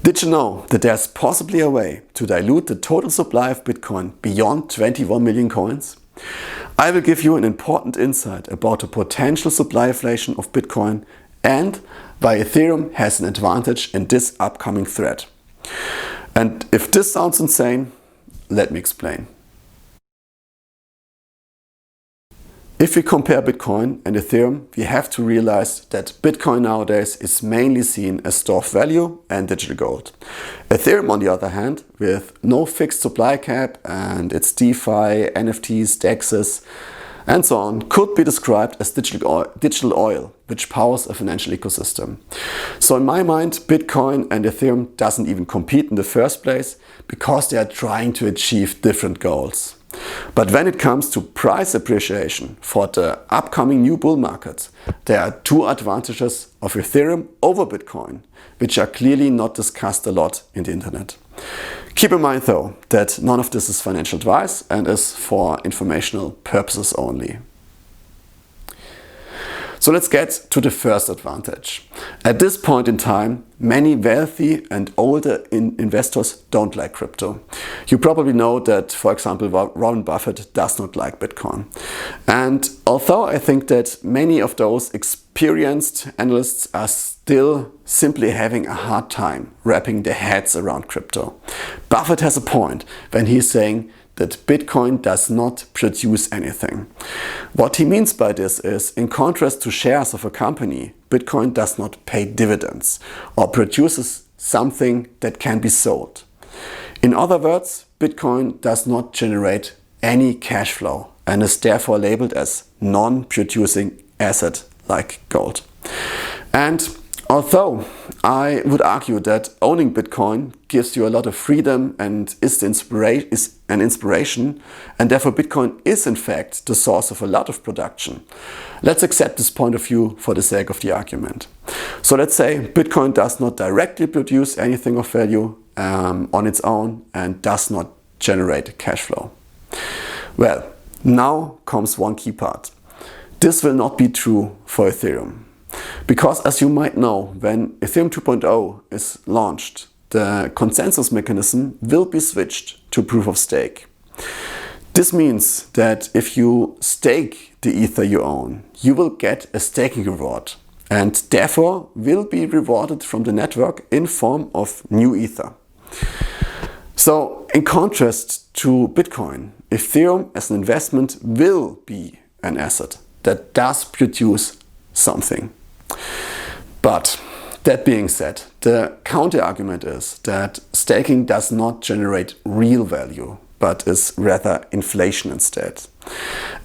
Did you know that there's possibly a way to dilute the total supply of Bitcoin beyond 21 million coins? I will give you an important insight about the potential supply inflation of Bitcoin and why Ethereum has an advantage in this upcoming threat. And if this sounds insane, let me explain. If we compare Bitcoin and Ethereum, we have to realize that Bitcoin nowadays is mainly seen as store of value and digital gold. Ethereum, on the other hand, with no fixed supply cap and its DeFi, NFTs, DEXs, and so on, could be described as digital oil, which powers a financial ecosystem. So in my mind, Bitcoin and Ethereum doesn't even compete in the first place because they are trying to achieve different goals. But when it comes to price appreciation for the upcoming new bull market, there are two advantages of Ethereum over Bitcoin, which are clearly not discussed a lot in the internet. Keep in mind though that none of this is financial advice and is for informational purposes only. So let's get to the first advantage. At this point in time, many wealthy and older investors don't like crypto. You probably know that, for example, Warren Buffett does not like Bitcoin. And although I think that many of those experienced analysts are still simply having a hard time wrapping their heads around crypto, Buffett has a point when he's saying that Bitcoin does not produce anything. What he means by this is, in contrast to shares of a company, Bitcoin does not pay dividends or produces something that can be sold. In other words, Bitcoin does not generate any cash flow and is therefore labeled as non-producing asset like gold. And although I would argue that owning Bitcoin gives you a lot of freedom and is an inspiration, and therefore Bitcoin is in fact the source of a lot of production, let's accept this point of view for the sake of the argument. So let's say Bitcoin does not directly produce anything of value on its own and does not generate cash flow. Well, now comes one key part. This will not be true for Ethereum. Because as you might know, when Ethereum 2.0 is launched, the consensus mechanism will be switched to proof of stake. This means that if you stake the Ether you own, you will get a staking reward and therefore will be rewarded from the network in form of new Ether. So in contrast to Bitcoin, Ethereum as an investment will be an asset that does produce something. But that being said, the counter-argument is that staking does not generate real value, but is rather inflation instead.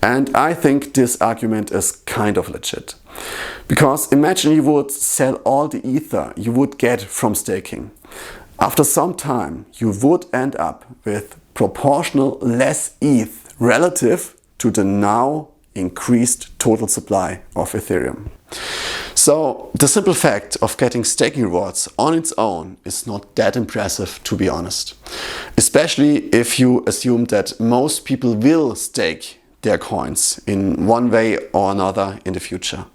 And I think this argument is kind of legit. Because imagine you would sell all the Ether you would get from staking. After some time, you would end up with proportional less ETH relative to the now increased total supply of Ethereum. So the simple fact of getting staking rewards on its own is not that impressive, to be honest. Especially if you assume that most people will stake their coins in one way or another in the future.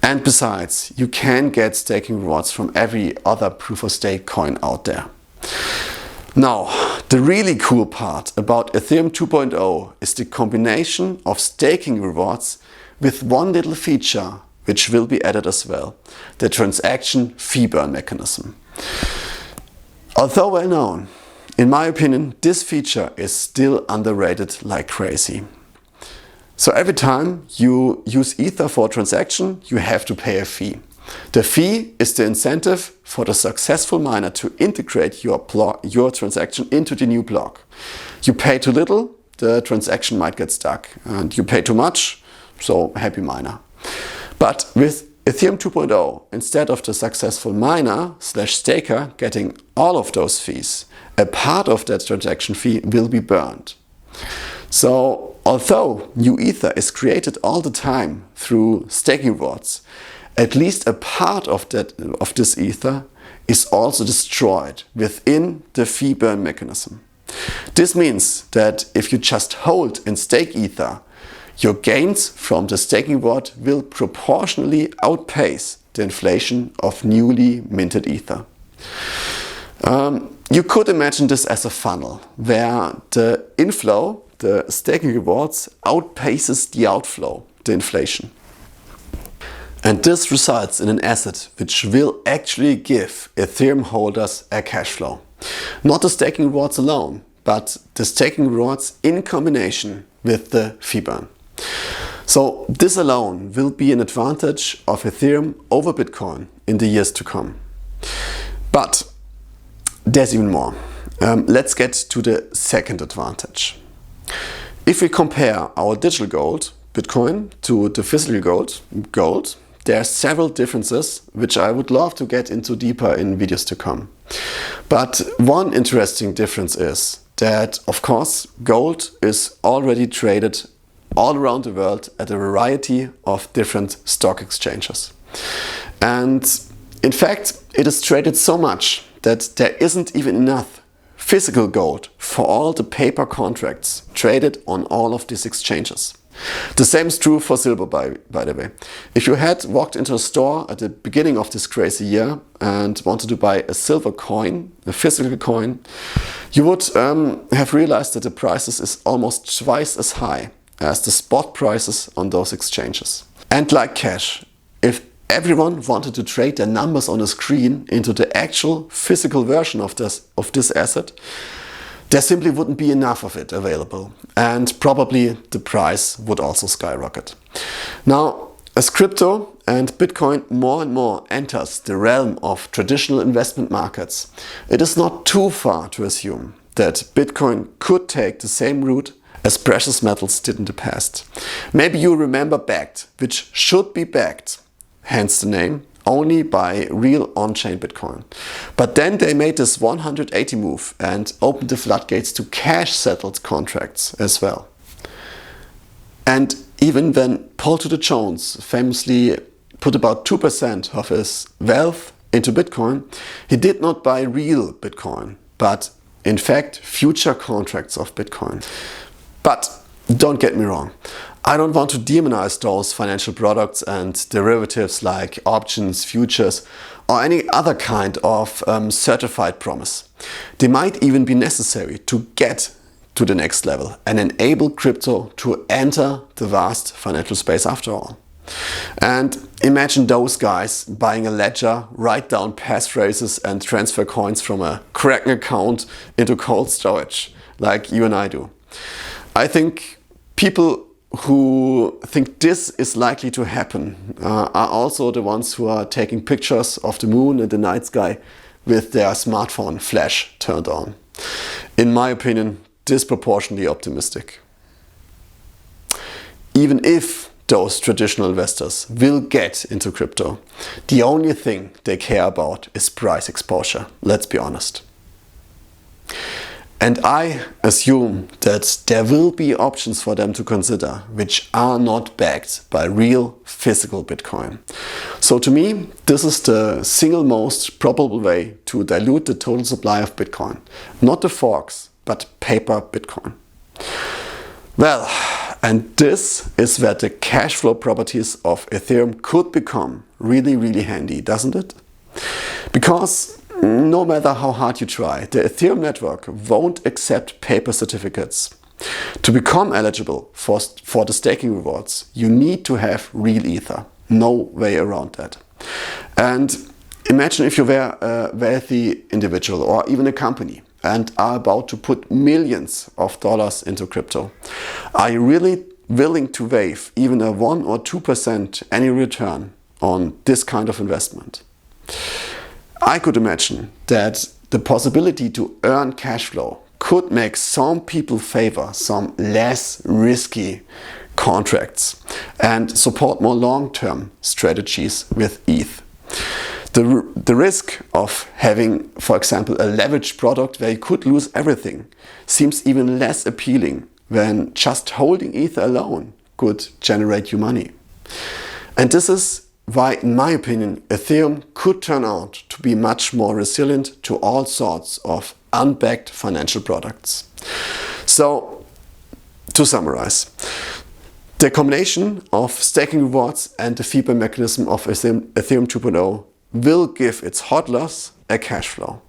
And besides, you can get staking rewards from every other proof of stake coin out there. Now, the really cool part about Ethereum 2.0 is the combination of staking rewards with one little feature which will be added as well, the transaction fee burn mechanism. Although well known, in my opinion, this feature is still underrated like crazy. So every time you use Ether for a transaction, you have to pay a fee. The fee is the incentive for the successful miner to integrate your transaction into the new block. You pay too little, the transaction might get stuck, and you pay too much, so happy miner. But with Ethereum 2.0, instead of the successful miner/staker getting all of those fees, a part of that transaction fee will be burned. So although new Ether is created all the time through staking rewards, at least a part of this Ether is also destroyed within the fee burn mechanism. This means that if you just hold and stake Ether, your gains from the staking reward will proportionally outpace the inflation of newly minted Ether. You could imagine this as a funnel where the inflow, the staking rewards, outpaces the outflow, the inflation. And this results in an asset which will actually give Ethereum holders a cash flow. Not the staking rewards alone, but the staking rewards in combination with the fee burn. So this alone will be an advantage of Ethereum over Bitcoin in the years to come. But there's even more. Let's get to the second advantage. If we compare our digital gold, Bitcoin, to the physical gold, there are several differences which I would love to get into deeper in videos to come. But one interesting difference is that, of course, gold is already traded all around the world at a variety of different stock exchanges. And in fact, it is traded so much that there isn't even enough physical gold for all the paper contracts traded on all of these exchanges. The same is true for silver, by the way. If you had walked into a store at the beginning of this crazy year and wanted to buy a silver coin, a physical coin, you would have realized that the prices is almost twice as high as the spot prices on those exchanges. And like cash, if everyone wanted to trade their numbers on a screen into the actual physical version of this asset, there simply wouldn't be enough of it available, and probably the price would also skyrocket. Now, as crypto and Bitcoin more and more enters the realm of traditional investment markets, it is not too far to assume that Bitcoin could take the same route as precious metals did in the past. Maybe you remember backed, which should be backed, hence the name, only by real on-chain Bitcoin. But then they made this 180 move and opened the floodgates to cash-settled contracts as well. And even when Paul Tudor Jones famously put about 2% of his wealth into Bitcoin, he did not buy real Bitcoin, but in fact future contracts of Bitcoin. But don't get me wrong, I don't want to demonize those financial products and derivatives like options, futures, or any other kind of certified promise. They might even be necessary to get to the next level and enable crypto to enter the vast financial space after all. And imagine those guys buying a ledger, write down passphrases and transfer coins from a Kraken account into cold storage, like you and I do. I think people who think this is likely to happen are also the ones who are taking pictures of the moon and the night sky with their smartphone flash turned on. In my opinion, disproportionately optimistic. Even if those traditional investors will get into crypto, the only thing they care about is price exposure, let's be honest. And I assume that there will be options for them to consider which are not backed by real physical Bitcoin. So to me, this is the single most probable way to dilute the total supply of Bitcoin. Not the forks, but paper Bitcoin. Well, and this is where the cash flow properties of Ethereum could become really, really handy, doesn't it? Because no matter how hard you try, the Ethereum network won't accept paper certificates. To become eligible for the staking rewards, you need to have real Ether. No way around that. And imagine if you were a wealthy individual or even a company and are about to put millions of dollars into crypto. Are you really willing to waive even a 1 or 2% annual return on this kind of investment? I could imagine that the possibility to earn cash flow could make some people favor some less risky contracts and support more long-term strategies with ETH. The risk of having, for example, a leveraged product where you could lose everything seems even less appealing when just holding Ether alone could generate you money. And this is why, in my opinion, Ethereum could turn out to be much more resilient to all sorts of unbacked financial products. So, to summarize, the combination of staking rewards and the feedback mechanism of Ethereum 2.0 will give its hodlers a cash flow.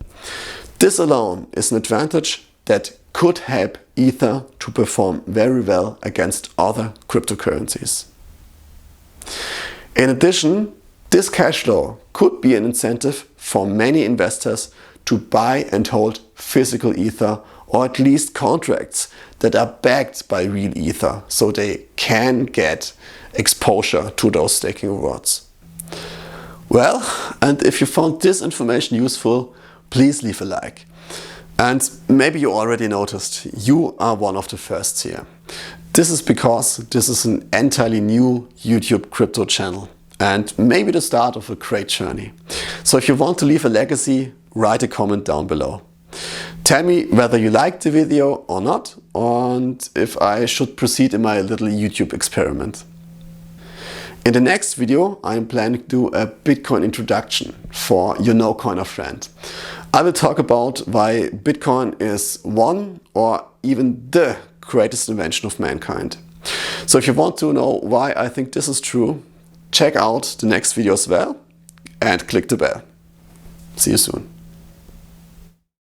This alone is an advantage that could help Ether to perform very well against other cryptocurrencies. In addition, this cash flow could be an incentive for many investors to buy and hold physical Ether, or at least contracts that are backed by real Ether, so they can get exposure to those staking rewards. Well, and if you found this information useful, please leave a like. And maybe you already noticed, you are one of the firsts here. This is because this is an entirely new YouTube crypto channel and maybe the start of a great journey. So if you want to leave a legacy, write a comment down below. Tell me whether you liked the video or not, and if I should proceed in my little YouTube experiment. In the next video, I am planning to do a Bitcoin introduction for your no-coiner friend. I will talk about why Bitcoin is one or even the greatest invention of mankind. So if you want to know why I think this is true, check out the next video as well and click the bell. See you soon.